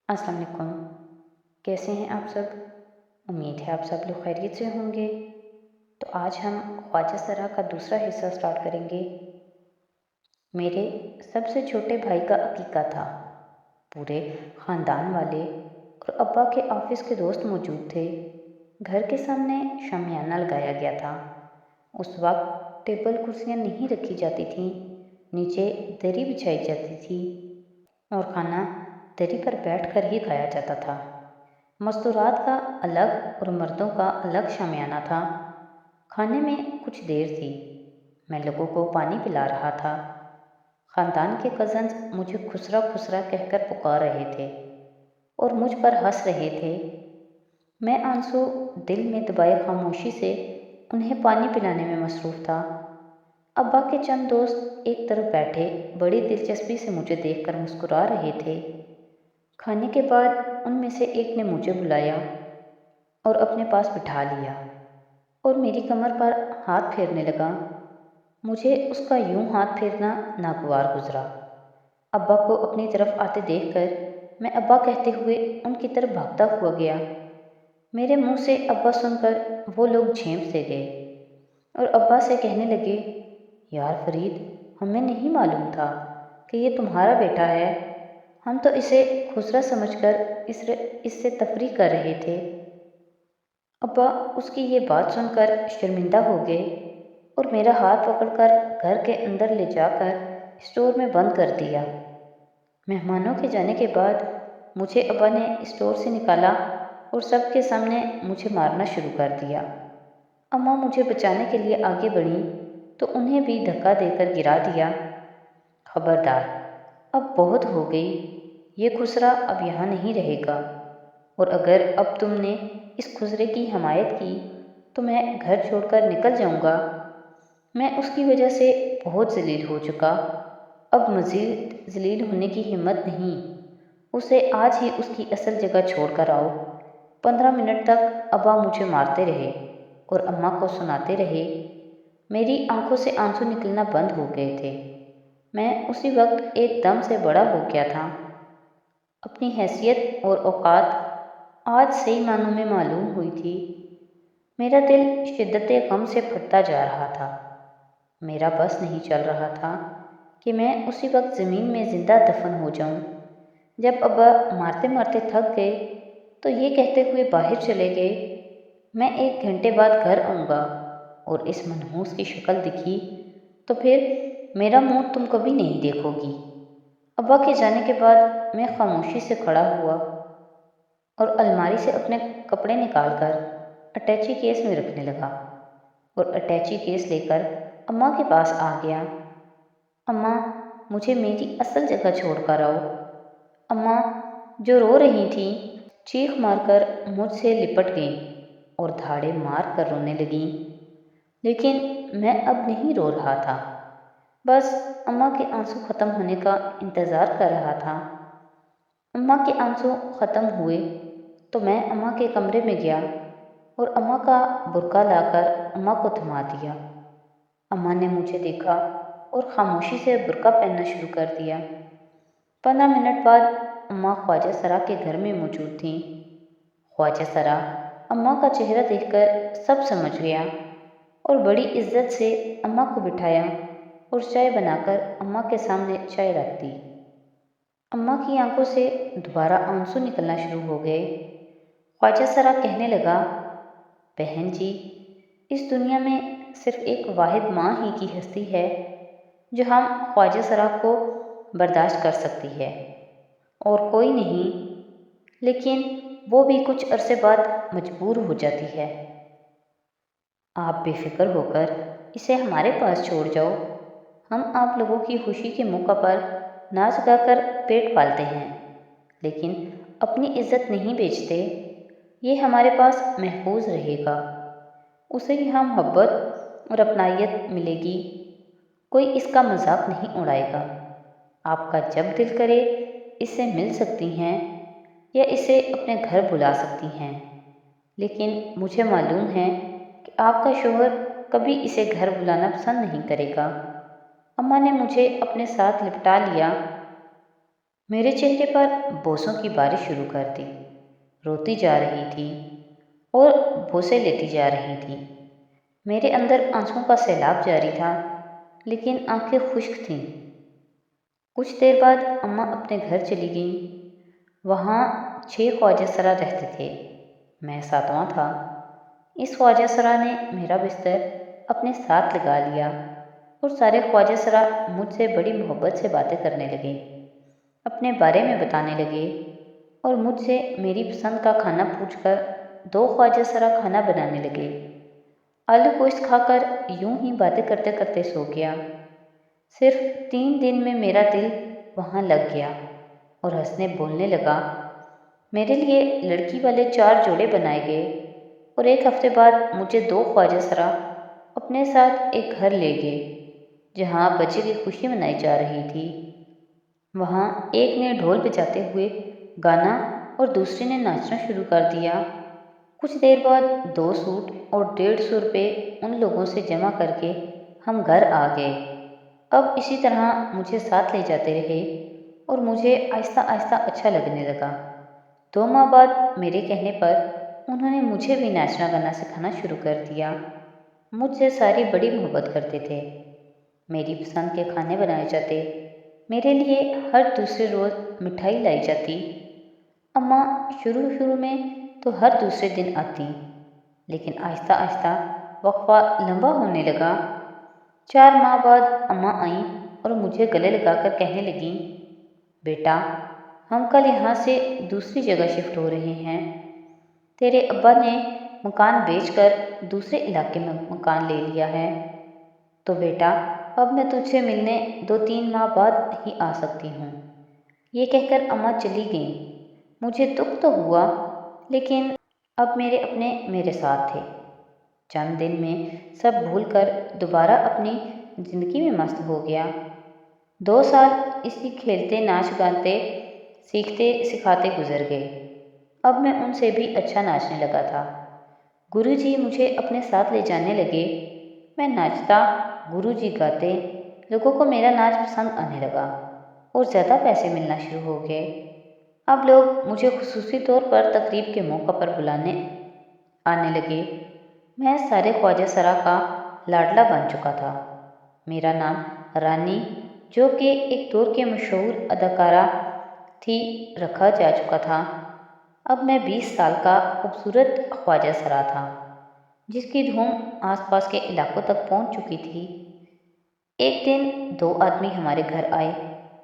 अस्सलाम वालेकुम। कैसे हैं आप सब? उम्मीद है आप सब लोग खैरियत से होंगे। तो आज हम ख्वाजा सरा का दूसरा हिस्सा स्टार्ट करेंगे। मेरे सबसे छोटे भाई का अकीका था। पूरे ख़ानदान वाले और अब्बा के ऑफिस के दोस्त मौजूद थे। घर के सामने शामियाना लगाया गया था। उस वक्त टेबल कुर्सियाँ नहीं रखी जाती थीं, नीचे दरी बिछाई जाती थी और खाना दरी पर बैठकर ही खाया जाता था। मस्तूरात का अलग और मर्दों का अलग शामियाना था। खाने में कुछ देर थी। मैं लोगों को पानी पिला रहा था। ख़ानदान के कज़न्स मुझे खुसरा खुसरा कहकर पुकार रहे थे और मुझ पर हंस रहे थे। मैं आंसू दिल में दबाए खामोशी से उन्हें पानी पिलाने में मसरूफ़ था। अब्बा के चंद दोस्त एक तरफ बैठे बड़ी दिलचस्पी से मुझे देखकर मुस्कुरा रहे थे। खाने के बाद उनमें से एक ने मुझे बुलाया और अपने पास बिठा लिया और मेरी कमर पर हाथ फेरने लगा। मुझे उसका यूं हाथ फेरना नागवार गुजरा। अब्बा को अपनी तरफ आते देखकर मैं अब्बा कहते हुए उनकी तरफ भागता हुआ गया। मेरे मुंह से अब्बा सुनकर वो लोग झेंप से गए और अब्बा से कहने लगे, यार फरीद, हमें नहीं मालूम था कि ये तुम्हारा बेटा है। हम तो इसे खुसरा समझकर इससे तफरीह कर रहे थे। अब्बा उसकी ये बात सुनकर शर्मिंदा हो गए और मेरा हाथ पकड़कर घर के अंदर ले जाकर स्टोर में बंद कर दिया। मेहमानों के जाने के बाद मुझे अब्बा ने स्टोर से निकाला और सबके सामने मुझे मारना शुरू कर दिया। अम्मा मुझे बचाने के लिए आगे बढ़ी तो उन्हें भी धक्का देकर गिरा दिया। खबरदार, अब बहुत हो गई, ये खुसरा अब यहाँ नहीं रहेगा और अगर अब तुमने इस खुसरे की हमायत की तो मैं घर छोड़कर निकल जाऊँगा। मैं उसकी वजह से बहुत ज़लील हो चुका, अब मज़ीद ज़लील होने की हिम्मत नहीं। उसे आज ही उसकी असल जगह छोड़ कर आओ। 15 मिनट तक अब्बा मुझे मारते रहे और अम्मा को सुनाते रहे। मेरी आंखों से आंसू निकलना बंद हो गए थे। मैं उसी वक्त एकदम से बड़ा हो गया था। अपनी हैसियत और औकात आज सही मानों में मालूम हुई थी। मेरा दिल शिद्दत गम से फटता जा रहा था। मेरा बस नहीं चल रहा था कि मैं उसी वक्त ज़मीन में ज़िंदा दफन हो जाऊं। जब अब्बा मारते मारते थक गए तो ये कहते हुए बाहर चले गए, मैं 1 घंटे बाद घर आऊँगा और इस मनहूस की शक्ल दिखी तो फिर मेरा मुंह तुम कभी नहीं देखोगी। अब्बा के जाने के बाद मैं खामोशी से खड़ा हुआ और अलमारी से अपने कपड़े निकालकर अटैची केस में रखने लगा और अटैची केस लेकर अम्मा के पास आ गया। अम्मा, मुझे मेरी असल जगह छोड़कर आओ। अम्मा, जो रो रही थीं, चीख मारकर मुझसे लिपट गईं और धाड़े मार कर रोने लगीं। लेकिन मैं अब नहीं रो रहा था, बस अम्मा के आंसू ख़त्म होने का इंतज़ार कर रहा था। अम्मा के आंसू ख़त्म हुए तो मैं अम्मा के कमरे में गया और अम्मा का बुर्का लाकर अम्मा को थमा दिया। अम्मा ने मुझे देखा और खामोशी से बुर्का पहनना शुरू कर दिया। 15 मिनट बाद अम्मा ख्वाजा सरा के घर में मौजूद थीं। ख्वाजा सरा अम्मा का चेहरा देखकर सब समझ गया और बड़ी इज्जत से अम्मा को बिठाया और चाय बनाकर अम्मा के सामने चाय रख दी। अम्मा की आंखों से दोबारा आंसू निकलना शुरू हो गए। ख्वाजा सरा कहने लगा, बहन जी, इस दुनिया में सिर्फ एक वाहिद माँ ही की हस्ती है जो हम ख्वाजा सरा को बर्दाश्त कर सकती है और कोई नहीं, लेकिन वो भी कुछ अरसे बाद मजबूर हो जाती है। आप बेफिक्र होकर इसे हमारे पास छोड़ जाओ। हम आप लोगों की खुशी के मौका पर नाच गाकर पेट पालते हैं, लेकिन अपनी इज्जत नहीं बेचते। ये हमारे पास महफूज रहेगा। उसे यहाँ मोहब्बत और अपनायत मिलेगी। कोई इसका मजाक नहीं उड़ाएगा। आपका जब दिल करे इससे मिल सकती हैं या इसे अपने घर बुला सकती हैं, लेकिन मुझे मालूम है कि आपका शोहर कभी इसे घर बुलाना पसंद नहीं करेगा। अम्मा ने मुझे अपने साथ लिपटा लिया میرے چہرے پر بوسوں کی بارش شروع کر دی۔ روتی جا رہی تھی اور بوسے لیتی جا رہی تھی۔ میرے اندر آنسوؤں کا سیلاب جاری تھا، لیکن آنکھیں خشک تھیں۔ کچھ دیر بعد اماں اپنے گھر چلی گئیں۔ وہاں 6 خواجہ سرا رہتے تھے، میں 7واں تھا۔ اس خواجہ سرا نے میرا بستر اپنے ساتھ لگا لیا اور سارے خواجہ سرا مجھ سے بڑی محبت سے باتیں کرنے لگے، اپنے بارے میں بتانے لگے اور مجھ سے میری پسند کا کھانا پوچھ کر 2 خواجہ سرا کھانا بنانے لگے۔ آلو گوشت کھا کر یوں ہی باتیں کرتے کرتے سو گیا۔ صرف 3 دن میں میرا دل وہاں لگ گیا اور ہنسنے بولنے لگا۔ میرے لیے لڑکی والے 4 جوڑے بنائے گئے اور 1 ہفتے بعد مجھے 2 خواجہ سرا اپنے ساتھ ایک گھر لے گئے جہاں بچے کی خوشی منائی جا رہی تھی۔ وہاں ایک نے ڈھول بجاتے ہوئے گانا اور دوسرے نے ناچنا شروع کر دیا۔ کچھ دیر بعد 2 سوٹ اور 150 روپے ان لوگوں سے جمع کر کے ہم گھر آ گئے۔ اب اسی طرح مجھے ساتھ لے جاتے رہے اور مجھے آہستہ آہستہ اچھا لگنے لگا۔ 2 ماہ بعد میرے کہنے پر انہوں نے مجھے بھی ناچنا گانا سکھانا شروع کر دیا۔ مجھ سے ساری بڑی محبت کرتے تھے۔ میری پسند کے کھانے بنائے جاتے، میرے لیے ہر دوسرے روز مٹھائی لائی جاتی۔ اماں شروع میں تو ہر دوسرے دن آتی، لیکن آہستہ آہستہ وقفہ لمبا ہونے لگا۔ 4 ماہ بعد اماں آئیں اور مجھے گلے لگا کر کہنے لگیں، بیٹا ہم کل یہاں سے دوسری جگہ شفٹ ہو رہے ہیں۔ تیرے ابا نے مکان بیچ کر دوسرے علاقے میں مکان لے لیا ہے، تو بیٹا اب میں تجھ سے ملنے 2-3 ماہ بعد ہی آ سکتی ہوں۔ یہ کہہ کر اماں چلی گئیں۔ مجھے دکھ تو ہوا، لیکن اب میرے اپنے میرے ساتھ تھے۔ چند دن میں سب بھول کر دوبارہ اپنی زندگی میں مست ہو گیا۔ 2 سال اسی کھیلتے ناچ گاتے سیکھتے سکھاتے گزر گئے۔ اب میں ان سے بھی اچھا ناچنے لگا تھا۔ گروجی مجھے اپنے ساتھ لے جانے لگے۔ میں ناچتا، گروجی گاتے، لوگوں کو میرا ناچ پسند آنے لگا اور زیادہ پیسے ملنا شروع ہو گئے۔ اب لوگ مجھے خصوصی طور پر تقریب کے موقع پر بلانے آنے لگے۔ میں سارے خواجہ سرا کا لاڈلا بن چکا تھا۔ میرا نام رانی، جو کہ ایک دور کے مشہور اداکارہ تھی، رکھا جا چکا تھا۔ اب میں 20 سال کا خوبصورت خواجہ سرا تھا، جس کی دھوم آس پاس کے علاقوں تک پہنچ چکی تھی۔ ایک دن 2 آدمی ہمارے گھر آئے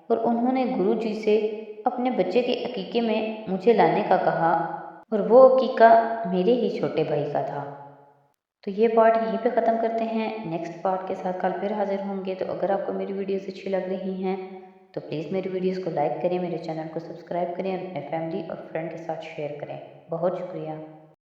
اور انہوں نے گروجی سے اپنے بچے کے عقیقے میں مجھے لانے کا کہا، اور وہ عقیقہ میرے ہی چھوٹے بھائی کا تھا۔ تو یہ پارٹ یہیں پہ ختم کرتے ہیں۔ نیکسٹ پارٹ کے ساتھ کل پھر حاضر ہوں گے۔ تو اگر آپ کو میری ویڈیوز اچھی لگ رہی ہیں تو پلیز میری ویڈیوز کو لائک کریں، میرے چینل کو سبسکرائب کریں اور اپنے فیملی اور فرینڈ کے ساتھ شیئر کریں۔ بہت شکریہ۔